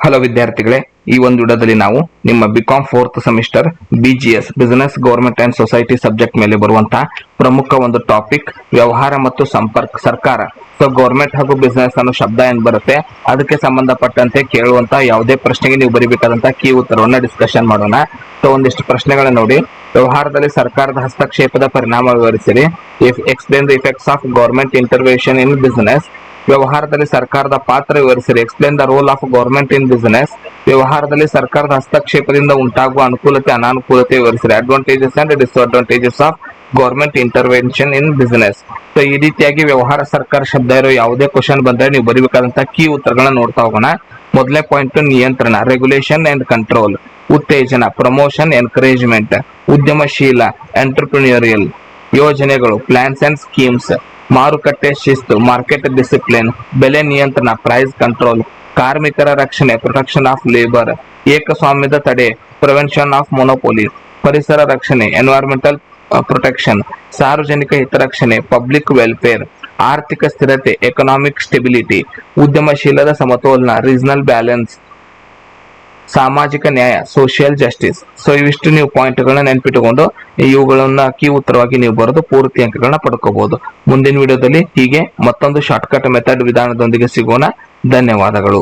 Hello ವಿದ್ಯಾರ್ಥಿಗಳೇ, ಈ ಒಂದು ವಿಡಿಯೋದಲ್ಲಿ ನಾವು ನಿಮ್ಮ BCom 4th semester BGS business government and society subject ಮೇಲೆ ಬರುವಂತಹ ಪ್ರಮುಖ ಒಂದು ಟಾಪಿಕ್ ವ್ಯವಹಾರ ಮತ್ತು ಸರ್ಕಾರ. ಸೊ ಗವರ್ಮೆಂಟ್ ಹಾಗೂ ಬಿಸಿನೆಸ್ ಅನ್ನೋ ಶಬ್ದ ಏನ್ ಬರುತ್ತೆ ಅದಕ್ಕೆ ಸಂಬಂಧಪಟ್ಟಂತೆ ಕೇಳುವಂತ ಯಾವುದೇ ಪ್ರಶ್ನೆಗೆ ನೀವು ಬರೀಬೇಕಾದಂತ ಕೀ ಉತ್ತರವನ್ನ ಡಿಸ್ಕಷನ್ ಮಾಡೋಣ. ಸೊ ಒಂದಿಷ್ಟು ಪ್ರಶ್ನೆಗಳನ್ನ ನೋಡಿ. ವ್ಯವಹಾರದಲ್ಲಿ ಸರ್ಕಾರದ ಹಸ್ತಕ್ಷೇಪದ ಪರಿಣಾಮ ವಿವರಿಸಿರಿ. Explain the effects of government intervention in business. ವ್ಯವಹಾರದಲ್ಲಿ ಸರ್ಕಾರದ ಪಾತ್ರ ವಿವರಿಸಿರಿ. Explain the role of government in business. ವ್ಯವಹಾರದಲ್ಲಿ ಸರ್ಕಾರದ ಹಸ್ತಕ್ಷೇಪದಿಂದ ಉಂಟಾಗುವ ಅನುಕೂಲತೆ ಅನಾನುಕೂಲತೆ ವಿವರಿಸಿರಿ. Advantages and disadvantages of government intervention in business. So ಈ ರೀತಿಯಾಗಿ ವ್ಯವಹಾರ ಸರ್ಕಾರ ಶಬ್ದ ಇರೋ ಯಾವುದೇ ಕ್ವಶನ್ ಬಂದ್ರೆ ನೀವು ಬರೀಬೇಕಾದಂತ ಕೀ ಉತ್ತರಗಳನ್ನ ನೋಡ್ತಾ ಹೋಗೋಣ. ಮೊದಲನೇ ಪಾಯಿಂಟ್ ನಿಯಂತ್ರಣ, ರೆಗ್ಯುಲೇಷನ್ ಅಂಡ್ ಕಂಟ್ರೋಲ್. ಉತ್ತೇಜನ, ಪ್ರಮೋಷನ್, ಎನ್ಕರೇಜ್ಮೆಂಟ್. ಉದ್ಯಮಶೀಲ, ಎಂಟರ್ಪ್ರಿನಿಯರಿಯಲ್. ಯೋಜನೆಗಳು, ಪ್ಲಾನ್ಸ್ ಅಂಡ್ ಸ್ಕೀಮ್ಸ್. ಮಾರುಕಟ್ಟೆ ಶಿಸ್ತು, ಮಾರ್ಕೆಟ್ ಡಿಸಿಪ್ಲಿನ್. ಬೆಲೆ ನಿಯಂತ್ರಣ, ಪ್ರೈಸ್ ಕಂಟ್ರೋಲ್. ಕಾರ್ಮಿಕರ ರಕ್ಷಣೆ, ಪ್ರೊಟೆಕ್ಷನ್ ಆಫ್ ಲೇಬರ್. ಏಕಸ್ವಾಮ್ಯದ ತಡೆ, ಪ್ರಿವೆನ್ಷನ್ ಆಫ್ ಮೊನೋಪೋಲಿ. ಪರಿಸರ ರಕ್ಷಣೆ, ಎನ್ವೈರನ್ಮೆಂಟಲ್ ಪ್ರೊಟೆಕ್ಷನ್. ಸಾರ್ವಜನಿಕ ಹಿತರಕ್ಷಣೆ, ಪಬ್ಲಿಕ್ ವೆಲ್ಫೇರ್. ಆರ್ಥಿಕ ಸ್ಥಿರತೆ, ಎಕನಾಮಿಕ್ ಸ್ಟೆಬಿಲಿಟಿ. ಉದ್ಯಮಶೀಲದ ಸಮತೋಲನ, ರೀಜನಲ್ ಬ್ಯಾಲೆನ್ಸ್. ಸಾಮಾಜಿಕ ನ್ಯಾಯ, ಸೋಷಿಯಲ್ ಜಸ್ಟಿಸ್. ಸೊ ಇವಿಷ್ಟು ನೀವು ಪಾಯಿಂಟ್ಗಳನ್ನ ನೆನ್ಪಿಟ್ಟುಕೊಂಡು ಇವುಗಳನ್ನ ಕೀ ಉತ್ತರವಾಗಿ ನೀವು ಬರೆದು ಪೂರ್ತಿ ಅಂಕಗಳನ್ನ ಪಡ್ಕೋಬಹುದು. ಮುಂದಿನ ವಿಡಿಯೋದಲ್ಲಿ ಹೀಗೆ ಮತ್ತೊಂದು ಶಾರ್ಟ್ಕಟ್ ಮೆಥಡ್ ವಿಧಾನದೊಂದಿಗೆ ಸಿಗೋಣ. ಧನ್ಯವಾದಗಳು.